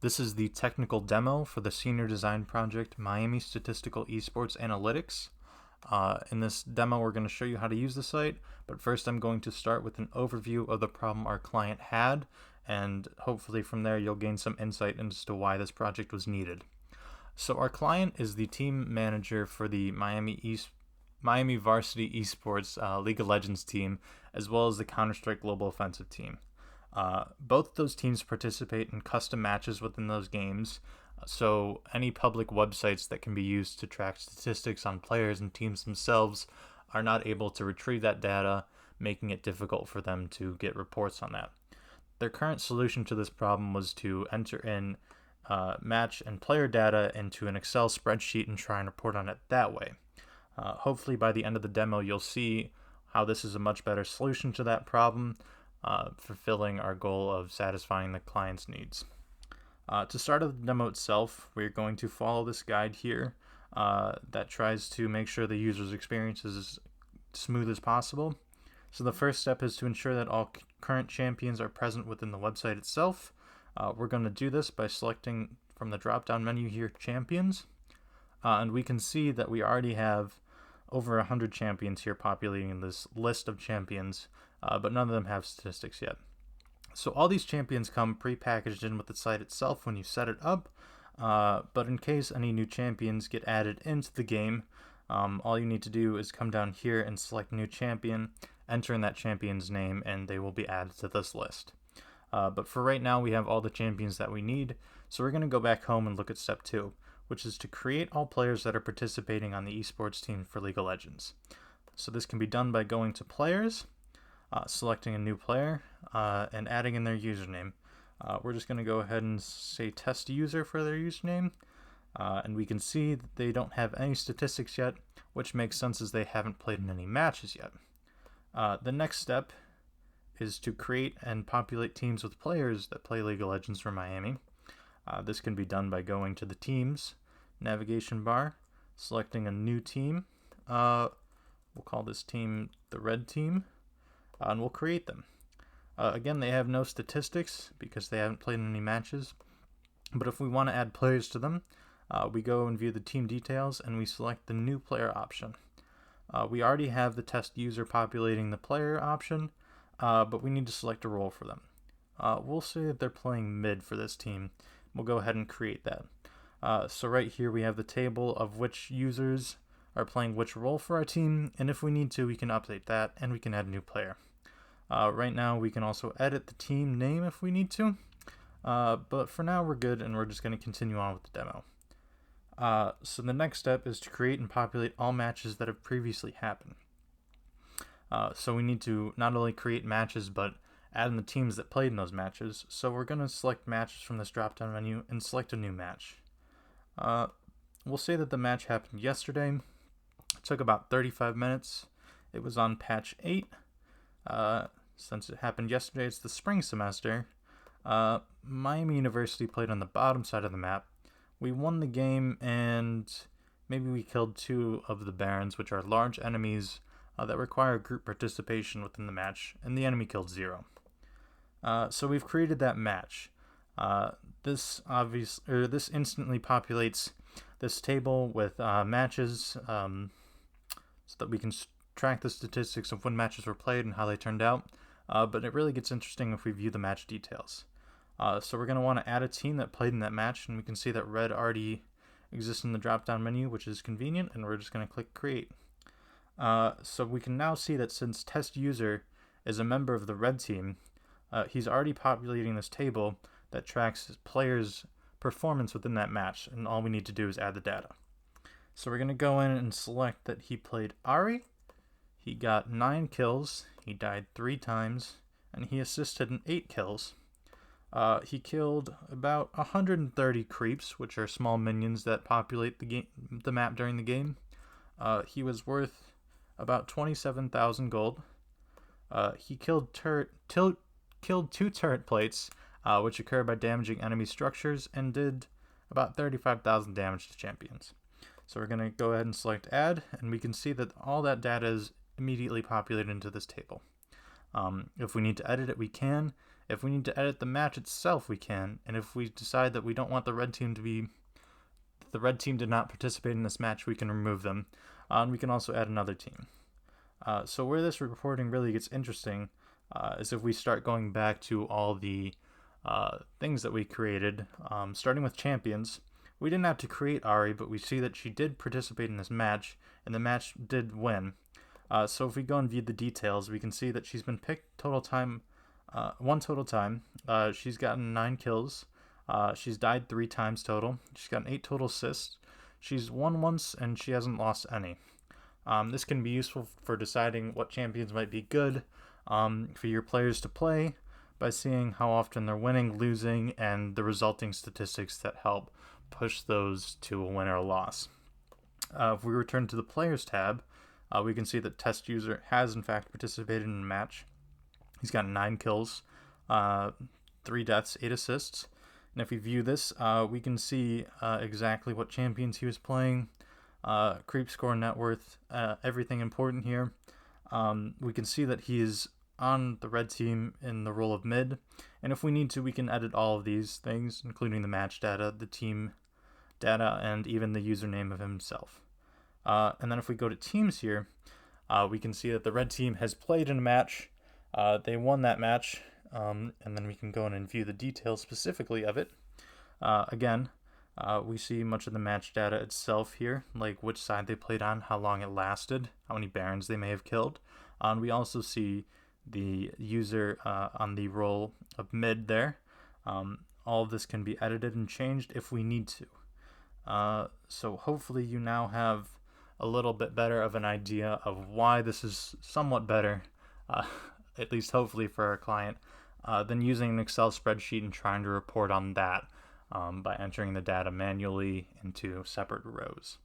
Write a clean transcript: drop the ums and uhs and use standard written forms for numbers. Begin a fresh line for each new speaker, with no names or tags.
This is the technical demo for the senior design project Miami Statistical Esports Analytics. In this demo, we're going to show you how to use the site, but first I'm going to start with an overview of the problem our client had, and hopefully from there you'll gain some insight as to why this project was needed. So our client is the team manager for the Miami Varsity Esports League of Legends team, as well as the Counter-Strike Global Offensive team. Both those teams participate in custom matches within those games, so any public websites that can be used to track statistics on players and teams themselves are not able to retrieve that data, making it difficult for them to get reports on that. Their current solution to this problem was to enter in match and player data into an Excel spreadsheet and try and report on it that way. Hopefully by the end of the demo you'll see how this is a much better solution to that problem, fulfilling our goal of satisfying the client's needs. To start the demo itself, we're going to follow this guide here that tries to make sure the user's experience is as smooth as possible. So the first step is to ensure that all current champions are present within the website itself. We're going to do this by selecting from the drop-down menu here, Champions, and we can see that we already have over 100 champions here populating this list of champions, but none of them have statistics yet. So all these champions come pre-packaged in with the site itself when you set it up, but in case any new champions get added into the game, all you need to do is come down here and select new champion, enter in that champion's name, and they will be added to this list. But for right now, we have all the champions that we need, so we're going to go back home and look at step 2, which is to create all players that are participating on the esports team for League of Legends. So this can be done by going to Players, selecting a new player, and adding in their username. We're just going to go ahead and say test user for their username, and we can see that they don't have any statistics yet, which makes sense as they haven't played in any matches yet. The next step is to create and populate teams with players that play League of Legends for Miami. This can be done by going to the Teams navigation bar, selecting a new team. We'll call this team the Red Team, and we'll create them. Again, they have no statistics because they haven't played in any matches, but if we want to add players to them, we go and view the team details and we select the new player option. We already have the test user populating the player option, but we need to select a role for them. We'll say that they're playing mid for this team. We'll go ahead and create that. So right here we have the table of which users are playing which role for our team, and if we need to, we can update that and we can add a new player. Right now we can also edit the team name if we need to, but for now we're good and we're just going to continue on with the demo. So the next step is to create and populate all matches that have previously happened. So we need to not only create matches but add in the teams that played in those matches. So we're going to select matches from this drop down menu and select a new match. We'll say that the match happened yesterday. It took about 35 minutes. It was on patch 8. Since it happened yesterday, it's the spring semester. Miami University played on the bottom side of the map. We won the game and maybe we killed 2 of the Barons, which are large enemies that require group participation within the match, and the enemy killed 0. So we've created that match. This instantly populates this table with matches, so that we can track the statistics of when matches were played and how they turned out. But it really gets interesting if we view the match details. So we're going to want to add a team that played in that match, and we can see that red already exists in the drop-down menu, which is convenient, and we're just going to click create. So we can now see that since test user is a member of the red team, he's already populating this table that tracks his player's performance within that match, and all we need to do is add the data. So we're going to go in and select that he played Ari. He got 9 kills, he died 3 times, and he assisted in 8 kills. He killed about 130 creeps, which are small minions that populate the map during the game. He was worth about 27,000 gold. He killed 2 turret plates, which occur by damaging enemy structures, and did about 35,000 damage to champions. So we're going to go ahead and select add, and we can see that all that data is immediately populated into this table. If we need to edit it, we can, If we need to edit the match itself, we can. And if we decide that we don't want the red team did not participate in this match, we can remove them. And we can also add another team. So where this reporting really gets interesting is if we start going back to all the things that we created, starting with champions. We didn't have to create Ari, but we see that she did participate in this match, and the match did win. So if we go and view the details, we can see that she's been picked one total time. She's gotten 9 kills. She's died 3 times total. She's gotten 8 total assists. She's won once, and she hasn't lost any. This can be useful for deciding what champions might be good for your players to play by seeing how often they're winning, losing, and the resulting statistics that help push those to a win or a loss. If we return to the Players tab, we can see that Test User has in fact participated in a match. He's got 9 kills, 3 deaths, 8 assists. And if we view this, we can see exactly what champions he was playing, creep score, net worth, everything important here. We can see that he is on the red team in the role of mid, and if we need to, we can edit all of these things, including the match data, the team data, and even the username of himself. And then if we go to teams here, we can see that the red team has played in a match. They won that match, and then we can go in and view the details specifically of it. Again, we see much of the match data itself here, like which side they played on, how long it lasted, how many barons they may have killed. And we also see the user on the role of mid there. All of this can be edited and changed if we need to. So hopefully you now have a little bit better of an idea of why this is somewhat better, at least hopefully for our client, than using an Excel spreadsheet and trying to report on that by entering the data manually into separate rows.